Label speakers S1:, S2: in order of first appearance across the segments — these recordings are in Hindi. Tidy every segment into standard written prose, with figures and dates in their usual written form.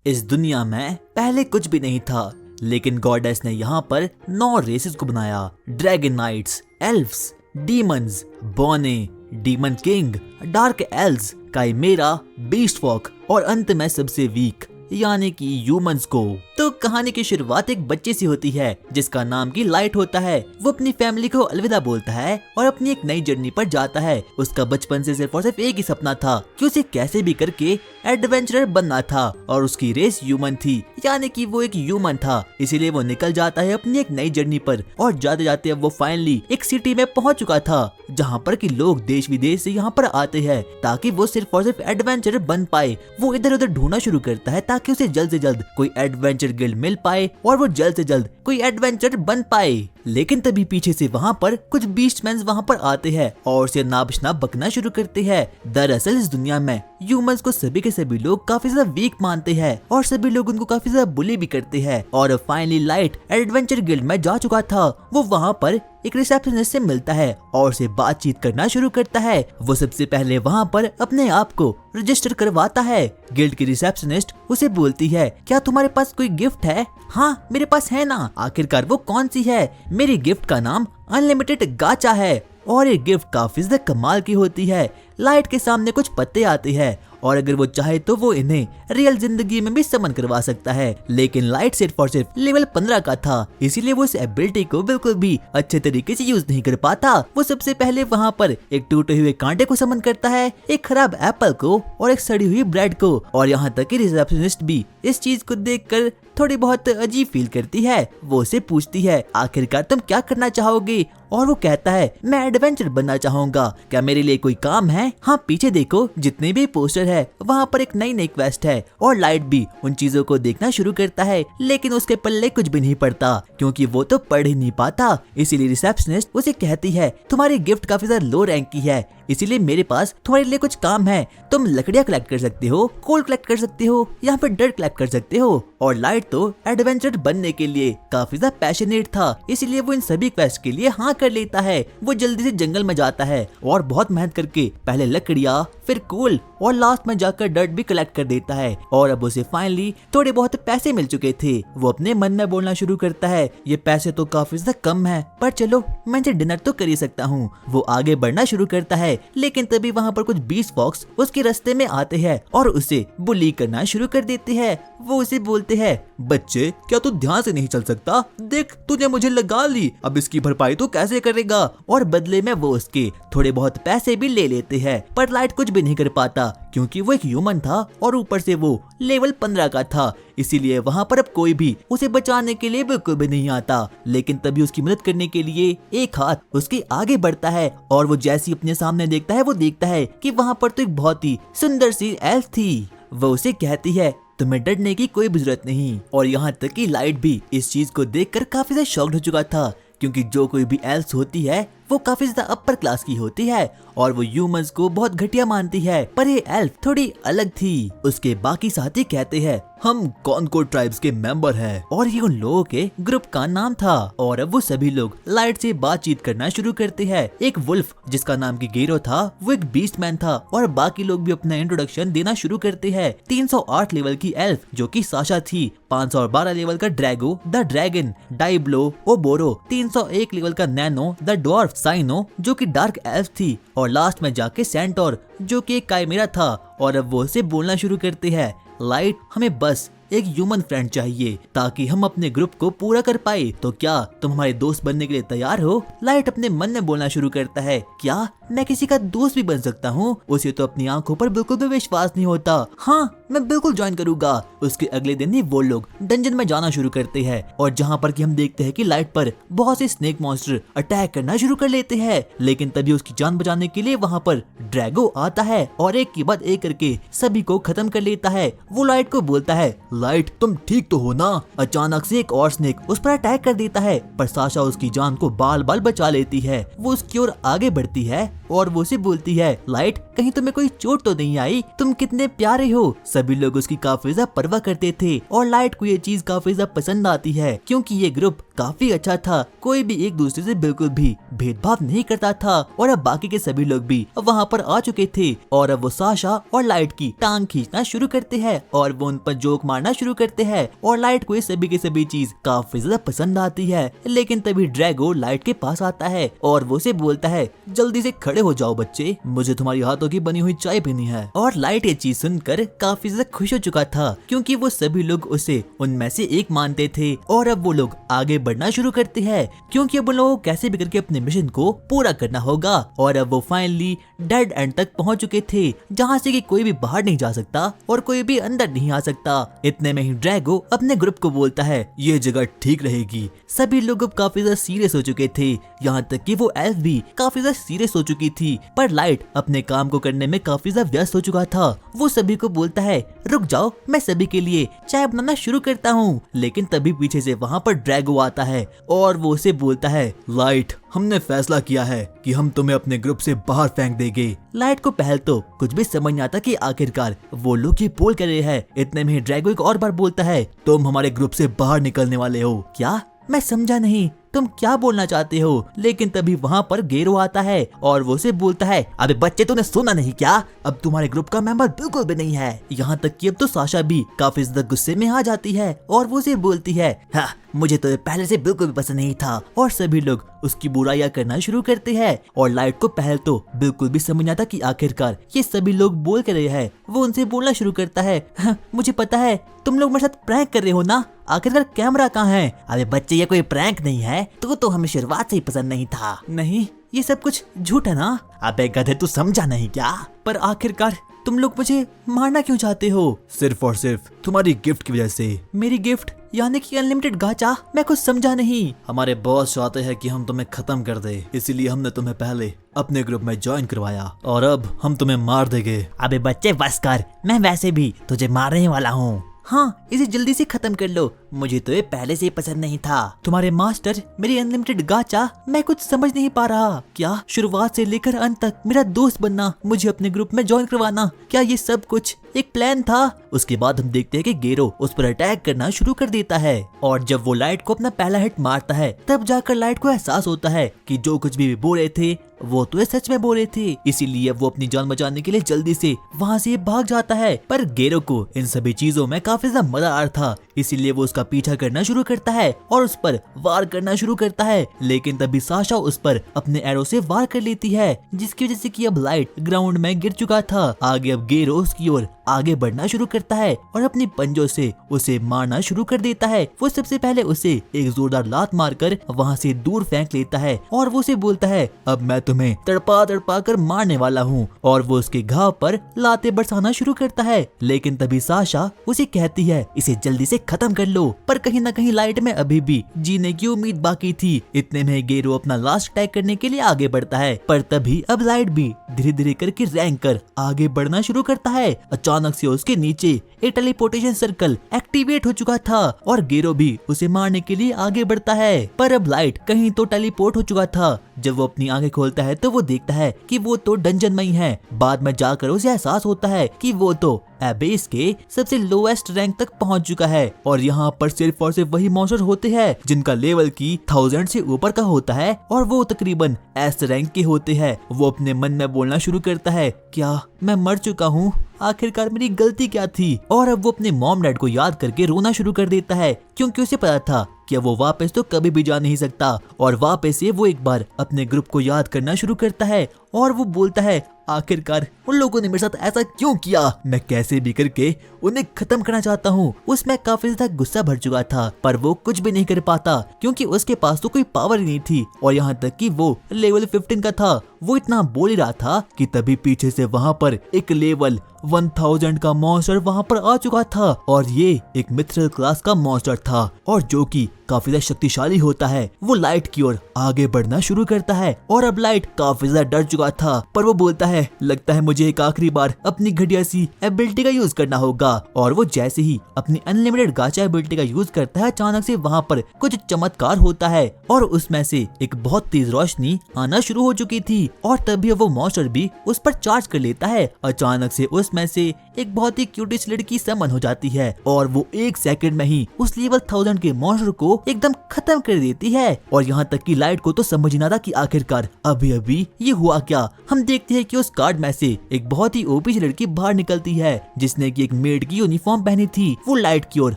S1: इस दुनिया में पहले कुछ भी नहीं था, लेकिन गॉडेस ने यहाँ पर 9 रेसेस को बनाया। ड्रैगन नाइट्स, एल्व्स, डीमंस, बॉने, demon king, dark elves, chimera, beast folk और अंत में सबसे वीक यानी कि ह्यूमंस को। तो कहानी की शुरुआत एक बच्चे से होती है जिसका नाम की लाइट होता है। वो अपनी फैमिली को अलविदा बोलता है और अपनी एक नई जर्नी पर जाता है। उसका बचपन से सिर्फ और सिर्फ एक ही सपना था कि उसे कैसे भी करके एडवेंचरर बनना था और उसकी रेस ह्यूमन थी, यानी कि वो एक ह्यूमन था। इसीलिए वो निकल जाता है अपनी एक नई जर्नी पर और जाते जाते अब वो फाइनली एक सिटी में पहुंच चुका था जहाँ पर कि लोग देश विदेश से यहाँ पर आते हैं ताकि वो सिर्फ और सिर्फ एडवेंचरर बन पाए। वो इधर उधर ढूंढना शुरू करता है ताकि उसे जल्द से जल्द कोई एडवेंचर गिल्ड मिल पाए और वो जल्द से जल्द कोई एडवेंचर बन पाए। लेकिन तभी पीछे से वहाँ पर कुछ बीस्टमैन वहाँ पर आते हैं और उसे नाबशना बकना शुरू करते हैं। दरअसल इस दुनिया में ह्यूमंस को सभी के सभी लोग काफी ज्यादा वीक मानते हैं और सभी लोग उनको काफी ज्यादा बुली भी करते हैं। और फाइनली लाइट एडवेंचर गिल्ड में जा चुका था। वो वहाँ पर एक रिसेप्शनिस्ट से मिलता है और उसे बातचीत करना शुरू करता है। वो सबसे पहले वहाँ पर अपने आप को रजिस्टर करवाता है। गिल्ड की रिसेप्शनिस्ट उसे बोलती है, क्या तुम्हारे पास कोई गिफ्ट है? हाँ मेरे पास है ना। आखिरकार वो कौन सी है? मेरी गिफ्ट का नाम अनलिमिटेड गाचा है और ये गिफ्ट काफी ज्यादा कमाल की होती है। लाइट के सामने कुछ पत्ते आते हैं और अगर वो चाहे तो वो इन्हें रियल जिंदगी में भी समन करवा सकता है, लेकिन लाइट सिर्फ और सिर्फ लेवल 15 का था, इसीलिए वो इस एबिलिटी को बिल्कुल भी अच्छे तरीके से यूज नहीं कर पाता। वो सबसे पहले वहाँ पर एक टूटे हुए कांटे को समन करता है, एक खराब एप्पल को और एक सड़ी हुई ब्रेड को। और यहाँ तक कि रिसेप्शनिस्ट भी इस चीज को देखकर थोड़ी बहुत अजीब फील करती है। वो उसे पूछती है, आखिरकार तुम क्या करना चाहोगे? और वो कहता है, मैं एडवेंचर बनना चाहूंगा, क्या मेरे लिए कोई काम है? हाँ पीछे देखो, जितने भी पोस्टर है वहाँ पर एक नई नई क्वेस्ट है। और लाइट भी उन चीजों को देखना शुरू करता है, लेकिन उसके पल्ले कुछ भी नहीं पड़ता क्योंकि वो तो पढ़ ही नहीं पाता। इसीलिए रिसेप्शनिस्ट उसे कहती है, तुम्हारी गिफ्ट काफी ज्यादा लो रैंक की है, इसीलिए मेरे पास तुम्हारे लिए कुछ काम है। तुम लकड़ियाँ कलेक्ट कर सकते हो, कोल कलेक्ट कर सकते हो या फिर डर्ट कलेक्ट कर सकते हो। और लाइट तो एडवेंचर बनने के लिए काफी ज्यादा पैशनेट था, इसीलिए वो इन सभी क्वेस्ट के लिए हाँ कर लेता है। वो जल्दी से जंगल में जाता है और बहुत मेहनत करके पहले लकड़ियाँ, फिर कोल और लास्ट में जाकर डर्ट भी कलेक्ट कर देता है। और अब उसे फाइनली थोड़े बहुत पैसे मिल चुके थे। वो अपने मन में बोलना शुरू करता है, ये पैसे तो काफी ज्यादा कम है, पर चलो मैं डिनर तो कर ही सकता हूँ। वो आगे बढ़ना शुरू करता है, लेकिन तभी वहाँ पर कुछ बीस्ट फॉक्स उसके रास्ते में आते हैं और उसे बुली करना शुरू कर देते हैं। वो उसे बोलते हैं, बच्चे क्या तू ध्यान से नहीं चल सकता? देख तुझे मुझे लगा ली, अब इसकी भरपाई तो कैसे करेगा? और बदले में वो उसके थोड़े बहुत पैसे भी ले लेते हैं, पर लाइट कुछ भी नहीं कर पाता क्योंकि वो एक ह्यूमन था और ऊपर से वो लेवल 15 का था। इसीलिए वहाँ पर अब कोई भी उसे बचाने के लिए बिल्कुल भी नहीं आता। लेकिन तभी उसकी मदद करने के लिए एक हाथ उसके आगे बढ़ता है और वो जैसे ही अपने सामने देखता है, वो देखता है कि वहाँ पर तो एक बहुत ही सुंदर सी एल्फ थी। वो उसे कहती है, तुम्हें डरने की कोई भी जरूरत नहीं। और यहाँ तक कि लाइट भी इस चीज को देखकर काफी ज्यादा शॉक्ड हो चुका था क्योंकि जो कोई भी एल्फ होती है वो काफी ज्यादा अपर क्लास की होती है और वो ह्यूमंस को बहुत घटिया मानती है, पर ये एल्फ थोड़ी अलग थी। उसके बाकी साथी कहते हैं, हम कॉनकोर ट्राइब्स के मेंबर हैं और ये उन लोगों के ग्रुप का नाम था। और अब वो सभी लोग लाइट से बातचीत करना शुरू करते हैं। एक वुल्फ जिसका नाम की गेरो था, वो एक बीस्टमैन था और बाकी लोग भी अपना इंट्रोडक्शन देना शुरू करते हैं। 308 लेवल की एल्फ जो कि साशा थी, 512 लेवल का ड्रैगो द ड्रैगन, डाइब्लो ओबोरो, 301 लेवल का नैनो द ड्वार्फ, साइनो जो कि डार्क एल्फ थी और लास्ट में जाके सेंटोर जो कि एक काइमेरा था। और अब वो उसे बोलना शुरू करते हैं, लाइट हमें बस एक ह्यूमन फ्रेंड चाहिए ताकि हम अपने ग्रुप को पूरा कर पाए, तो क्या तुम हमारे दोस्त बनने के लिए तैयार हो? लाइट अपने मन में बोलना शुरू करता है, क्या मैं किसी का दोस्त भी बन सकता हूँ? उसे तो अपनी आंखों पर बिल्कुल भी विश्वास नहीं होता। हाँ मैं बिल्कुल ज्वाइन करूंगा। उसके अगले दिन ही वो लोग डंजन में जाना शुरू करते हैं और जहाँ पर कि हम देखते हैं कि लाइट पर बहुत से स्नेक मॉन्स्टर अटैक करना शुरू कर लेते हैं। लेकिन तभी उसकी जान बचाने के लिए वहाँ पर ड्रैगो आता है और एक के बाद एक करके सभी को खत्म कर लेता है। वो लाइट को बोलता है, लाइट तुम ठीक तो हो ना? अचानक से एक और स्नेक उस पर अटैक कर देता है, पर साशा उसकी जान को बाल बाल बचा लेती है। वो उसकी ओर आगे बढ़ती है और वो उसे बोलती है, लाइट कहीं तुम्हें कोई चोट तो नहीं आई? तुम कितने प्यारे हो। सभी लोग उसकी काफी ज्यादा परवाह करते थे और लाइट को ये चीज काफी ज्यादा पसंद आती है क्योंकि ये ग्रुप काफी अच्छा था, कोई भी एक दूसरे से बिल्कुल भी भेदभाव नहीं करता था। और अब बाकी के सभी लोग भी वहाँ पर आ चुके थे और अब वो साशा और लाइट की टांग खींचना शुरू करते हैं और वो उन पर जोक मारना शुरू करते हैं और लाइट को ये सभी की सभी चीज काफी ज्यादा पसंद आती है। लेकिन तभी ड्रैगो लाइट के पास आता है और वो उसे बोलता है, जल्दी से खड़े हो जाओ बच्चे, मुझे तुम्हारी हाथों की बनी हुई चाय पीनी है। और लाइट ये चीज सुनकर काफी ज्यादा खुश हो चुका था, क्योंकि वो सभी लोग उसे उनमें से एक मानते थे। और अब वो लोग आगे बढ़ना शुरू करते हैं, क्योंकि अब उन लोगों को कैसे भी करके अपने मिशन को पूरा करना होगा। और अब वो फाइनली डेड एंड तक पहुंच चुके थे, जहां से कि कोई भी बाहर नहीं जा सकता और कोई भी अंदर नहीं आ सकता। इतने में ही ड्रैगो अपने ग्रुप को बोलता है, ये जगह ठीक रहेगी। सभी लोग अब काफी ज्यादा सीरियस हो चुके थे, यहाँ तक कि वो एल्फ भी काफी ज्यादा सीरियस हो चुकी थी। पर लाइट अपने काम को करने में काफी ज्यादा व्यस्त हो चुका था। वो सभी को बोलता है, रुक जाओ, मैं सभी के लिए चाय बनाना शुरू करता हूँ। लेकिन तभी पीछे से वहाँ पर ड्रैगो आता है और वो उसे बोलता है, लाइट, हमने फैसला किया है कि हम तुम्हें अपने ग्रुप से बाहर फेंक देंगे। लाइट को पहले तो कुछ भी समझ नहीं आता कि आखिरकार वो लोग ये बोल कर रहे हैं। इतने में ड्रैगो एक और बार बोलता है, तुम हमारे ग्रुप से बाहर निकलने वाले हो क्या? मैं समझा नहीं, तुम क्या बोलना चाहते हो? लेकिन तभी वहाँ पर गेरो आता है और वो उसे बोलता है, अबे बच्चे, तूने सुना नहीं क्या? अब तुम्हारे ग्रुप का मेंबर बिल्कुल भी नहीं है। यहाँ तक कि अब तो साशा भी काफी ज्यादा गुस्से में आ जाती है और वो उसे बोलती है, हाँ, मुझे तो पहले से बिल्कुल भी पसंद नहीं था। और सभी लोग उसकी बुराइयां करना शुरू करते हैं। और लाइट को पहले तो बिल्कुल भी समझ नहीं आता कि आखिरकार ये सभी लोग बोल कर रहे हैं। वो उनसे बोलना शुरू करता है, हाँ, मुझे पता है तुम लोग मेरे साथ प्रैंक कर रहे हो ना, आखिरकार कैमरा कहाँ है? अरे बच्चे, ये कोई प्रैंक नहीं है, तो हमें शुरुआत से ही पसंद नहीं था। नहीं, ये सब कुछ झूठ है ना? अबे गधे, तू समझा नहीं क्या? पर आखिरकार तुम लोग मुझे मारना क्यों चाहते हो? सिर्फ और सिर्फ तुम्हारी गिफ्ट की वजह से। मेरी गिफ्ट यानी कि अनलिमिटेड गाचा? मैं कुछ समझा नहीं। हमारे बॉस चाहते हैं कि हम तुम्हें खत्म कर दे, इसीलिए हमने तुम्हें पहले अपने ग्रुप में ज्वाइन करवाया और अब हम तुम्हें मार देंगे। अबे बच्चे, बस कर, मैं वैसे भी तुझे मारने वाला हूँ। हाँ, इसे जल्दी से खत्म कर लो, मुझे तो ये पहले से ही पसंद नहीं था। तुम्हारे मास्टर, मेरी अनलिमिटेड गाचा, मैं कुछ समझ नहीं पा रहा। क्या शुरुआत से लेकर अंत तक मेरा दोस्त बनना, मुझे अपने ग्रुप में ज्वाइन करवाना, क्या ये सब कुछ एक प्लान था? उसके बाद हम देखते हैं कि गेरो उस पर अटैक करना शुरू कर देता है और जब वो लाइट को अपना पहला हिट मारता है, तब जाकर लाइट को एहसास होता है कि जो कुछ भी बोल रहे थे वो तो ये सच में बोल रहे थे। इसीलिए वो अपनी जान बचाने के लिए जल्दी से वहाँ से भाग जाता है। पर गेरो को इन सभी चीजों में काफी ज्यादा मजा आ रहा था, इसीलिए वो उसका पीछा करना शुरू करता है और उस पर वार करना शुरू करता है। लेकिन तभी साशा उस पर अपने एरो से वार कर लेती है, जिसकी वजह से कि अब लाइट ग्राउंड में गिर चुका था। आगे अब गेरो उसकी ओर आगे बढ़ना शुरू करता है और अपनी पंजों से उसे मारना शुरू कर देता है। वो सबसे पहले उसे एक जोरदार लात मारकर वहाँ से दूर फेंक लेता है और वो उसे बोलता है, अब मैं तुम्हें तड़पा तड़पा कर मारने वाला हूँ। और वो उसके घाव पर लाते बरसाना शुरू करता है। लेकिन तभी साशा उसे कहती है, इसे जल्दी से खत्म कर लो। पर कहीं ना कहीं लाइट में अभी भी जीने की उम्मीद बाकी थी। इतने में गेरो अपना लास्ट अटैक करने के लिए आगे बढ़ता है, पर तभी अब लाइट भी धीरे धीरे करके रैंक कर आगे बढ़ना शुरू करता है। अचानक से उसके नीचे एक टेलीपोर्टेशन सर्कल एक्टिवेट हो चुका था और गेरो भी उसे मारने के लिए आगे बढ़ता है। पर अब लाइट कहीं तो टेलीपोर्ट हो चुका था। जब वो अपनी आंखें खोलता है तो वो देखता है कि वो तो डंजन में ही है। बाद में जाकर उसे एहसास होता है कि वो तो एबेस के सबसे लोएस्ट रैंक तक पहुंच चुका है और यहाँ पर सिर्फ और सिर्फ वही मॉन्स्टर होते हैं जिनका लेवल की 1000 से ऊपर का होता है और वो तकरीबन एस रैंक के होते हैं। वो अपने मन में बोलना शुरू करता है, क्या मैं मर चुका हूँ? आखिरकार मेरी गलती क्या थी? और अब वो अपने मॉम डैड को याद करके रोना शुरू कर देता है, क्योंकि उसे पता था कि वो वापस तो कभी भी जा नहीं सकता। और वापस से वो एक बार अपने ग्रुप को याद करना शुरू करता है और वो बोलता है, आखिरकार उन लोगों ने मेरे साथ ऐसा क्यों किया? मैं कैसे भी करके उन्हें खत्म करना चाहता हूँ। उसमें काफी ज्यादा गुस्सा भर चुका था, पर वो कुछ भी नहीं कर पाता क्योंकि उसके पास तो कोई पावर ही नहीं थी और यहाँ तक कि वो लेवल 15 का था। वो इतना बोल ही रहा था कि तभी पीछे से वहाँ पर एक लेवल 1000 का मॉन्स्टर वहाँ पर आ चुका था और ये एक मिथ्रल क्लास का मॉन्स्टर था और जो कि काफी ज्यादा शक्तिशाली होता है। वो लाइट की ओर आगे बढ़ना शुरू करता है और अब लाइट काफी ज्यादा डर चुका था, पर वो बोलता है, लगता है मुझे एक आखिरी बार अपनी घटिया सी एबिलिटी का यूज करना होगा। और वो जैसे ही अपनी अनलिमिटेड गाचा एबिलिटी का यूज करता है, अचानक से वहाँ पर कुछ चमत्कार होता है और उसमें से एक बहुत तेज रोशनी आना शुरू हो चुकी थी और तभी वो मॉन्स्टर भी उस पर चार्ज कर लेता है। अचानक से उसमें से एक बहुत ही क्यूटिश लड़की समन हो जाती है और वो 1 सेकंड में ही उस लेवल 1000 के मॉन्स्टर को एकदम खत्म कर देती है। और यहाँ तक कि लाइट को तो समझ ही ना था कि आखिरकार अभी अभी ये हुआ क्या। हम देखते हैं कि उस कार्ड में से एक बहुत ही ओपी लड़की बाहर निकलती है जिसने की एक मेड की यूनिफॉर्म पहनी थी। वो लाइट की ओर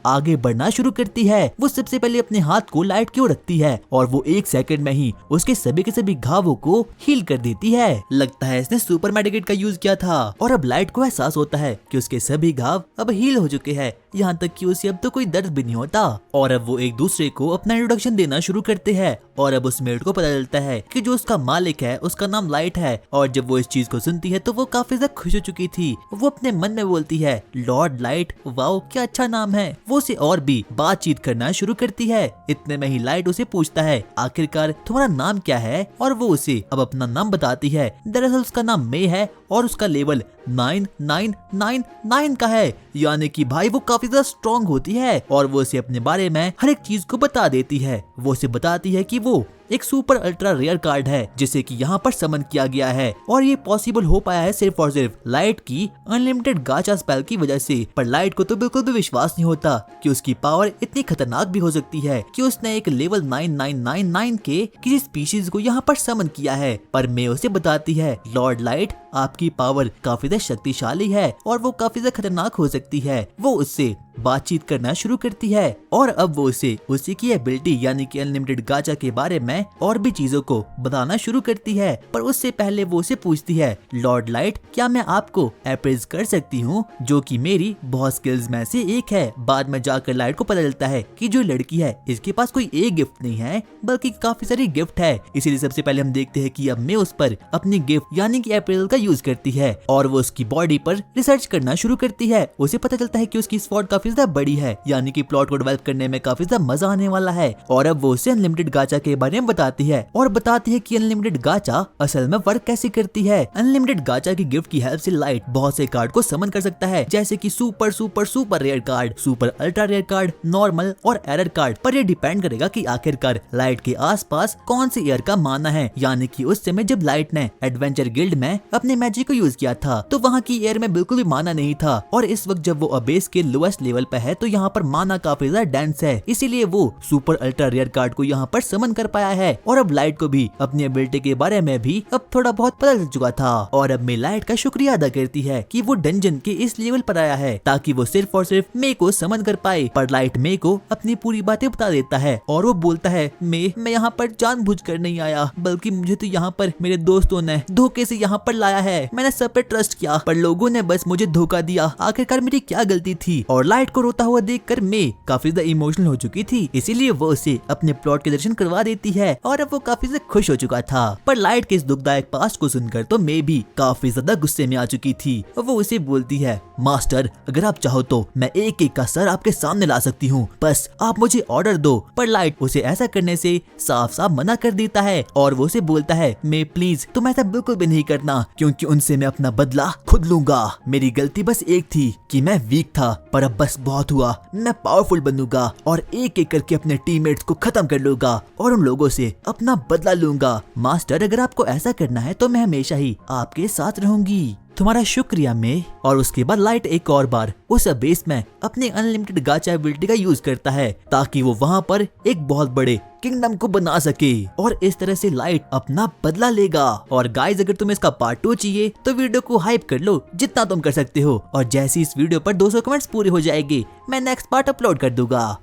S1: आगे बढ़ना शुरू करती है। वो सबसे पहले अपने हाथ को लाइट की ओर रखती है और वो 1 सेकंड में ही उसके सभी के सभी घावों को हील कर देती है। लगता है इसने सुपर मेडिकेट का यूज किया था और अब लाइट को एहसास होता है कि उसके सभी घाव अब हील हो चुके हैं, यहाँ तक कि उसे अब तो कोई दर्द भी नहीं होता। और अब वो एक दूसरे को अपना इंट्रोडक्शन देना शुरू करते हैं और अब उस मेड को पता चलता है कि जो उसका मालिक है उसका नाम लाइट है। और जब वो इस चीज को सुनती है तो वो काफी ज्यादा खुश हो चुकी थी। वो अपने मन में बोलती है लॉर्ड लाइट, वाओ क्या अच्छा नाम है। वो उसे और भी बातचीत करना शुरू करती है। इतने में ही लाइट उसे पूछता है आखिरकार तुम्हारा नाम क्या है, और वो उसे अब अपना नाम बताती है। दरअसल उसका नाम मे है और उसका लेवल 9999 का है, यानी कि भाई वो काफी ज्यादा स्ट्रॉन्ग होती है। और वो उसे अपने बारे में हर एक चीज को बता देती है। वो उसे बताती है कि वो एक सुपर अल्ट्रा रेयर कार्ड है जिसे कि यहाँ पर समन किया गया है और ये पॉसिबल हो पाया है सिर्फ और सिर्फ लाइट की अनलिमिटेड गाचा स्पेल की वजह से। पर लाइट को तो बिल्कुल भी विश्वास नहीं होता कि उसकी पावर इतनी खतरनाक भी हो सकती है कि उसने एक लेवल 9999 के किसी स्पीशीज को यहाँ पर समन किया है। पर मैं उसे बताती है लॉर्ड लाइट आपकी पावर काफी ज्यादा शक्तिशाली है और वो काफी ज्यादा खतरनाक हो सकती है। वो उससे बातचीत करना शुरू करती है और अब वो उसे उसी की एबिलिटी यानी कि अनलिमिटेड गाचा के बारे में और भी चीजों को बताना शुरू करती है। पर उससे पहले वो उसे पूछती है लॉर्ड लाइट क्या मैं आपको अप्रेज कर सकती हूँ, जो कि मेरी बहुत स्किल्स में से एक है। बाद में जाकर लाइट को पता चलता है कि जो लड़की है इसके पास कोई एक गिफ्ट नहीं है बल्कि काफी सारी गिफ्ट है। इसीलिए सबसे पहले हम देखते हैं कि अब मैं उस पर अपनी गिफ्ट यानी कि अप्रेजल का यूज करती है और वो उसकी बॉडी पर रिसर्च करना शुरू करती है। उसे पता चलता है कि उसकी स्वॉर्ड काफी ज्यादा बड़ी है, यानी कि प्लॉट को डेवलप करने में काफी ज्यादा मजा आने वाला है। और अब वो उसे अनलिमिटेड गाचा के बारे में बताती है और बताती है कि अनलिमिटेड गाचा असल में वर्क कैसे करती है। अनलिमिटेड गाचा की गिफ्ट की हेल्प से लाइट बहुत से कार्ड को समन कर सकता है, जैसे कि super super super rare card, super ultra rare card, normal और एरर कार्ड। पर ये डिपेंड करेगा कि आखिरकार लाइट के आसपास कौन सी ईयर का माना है। यानी कि उस समय जब लाइट ने एडवेंचर गिल्ड में अपने मैजिक को यूज किया था तो वहाँ की ईयर में बिल्कुल भी माना नहीं था, और इस वक्त जब वो अबेस के लोएस्ट लेवल पे है तो यहाँ पर माना काफी ज्यादा डेंस है, इसीलिए वो सुपर अल्ट्रा रेयर कार्ड को यहाँ पर समन कर पाया है। और अब लाइट को भी अपनी एबिलिटी के बारे में भी अब थोड़ा बहुत पता चल चुका था और अब मैं लाइट का शुक्रिया अदा करती है कि वो डंजन के इस लेवल पर आया है ताकि वो सिर्फ और सिर्फ मे को समन कर पाए। पर लाइट मे को अपनी पूरी बातें बता देता है और वो बोलता है मैं यहाँ पर जानबूझकर नहीं आया, बल्कि मुझे तो यहाँ पर मेरे दोस्तों ने धोखे से यहाँ पर लाया है। मैंने सब पे ट्रस्ट किया पर लोगों ने बस मुझे धोखा दिया, आखिरकार मेरी क्या गलती थी। और लाइट को रोता हुआ देखकर मैं काफी ज्यादा इमोशनल हो चुकी थी, इसीलिए वो उसे अपने प्लॉट के दर्शन करवा देती है और अब वो काफी ज्यादा खुश हो चुका था। पर लाइट के इस दुखदायक पास्ट को सुनकर तो मैं भी काफी ज्यादा गुस्से में आ चुकी थी। वो उसे बोलती है मास्टर अगर आप चाहो तो मैं एक एक का सर आपके सामने ला सकती हूँ, बस आप मुझे ऑर्डर दो। पर लाइट उसे ऐसा करने से साफ साफ मना कर देता है और वो उसे बोलता है मैं प्लीज तुम ऐसा बिल्कुल भी नहीं करना, क्योंकि उनसे मैं अपना बदला खुद लूंगा। मेरी गलती बस एक थी कि मैं वीक था, पर अब बस बहुत हुआ। मैं पावरफुल बनूंगा और एक एक करके अपने टीममेट्स को खत्म कर लूंगा और उन लोगों से अपना बदला लूंगा। मास्टर अगर आपको ऐसा करना है तो मैं हमेशा ही आपके साथ रहूंगी। तुम्हारा शुक्रिया में। और उसके बाद लाइट एक और बार उस बेस में अपने अनलिमिटेड गाचा एबिलिटी का यूज करता है ताकि वो वहाँ पर एक बहुत बड़े किंगडम को बना सके और इस तरह से लाइट अपना बदला लेगा। और गाइज अगर तुम्हें इसका पार्ट 2 चाहिए तो वीडियो को हाइप कर लो जितना तुम कर सकते हो, और जैसे इस वीडियो पर 200 कमेंट्स पूरे हो जाएंगे मैं नेक्स्ट पार्ट अपलोड कर दूंगा।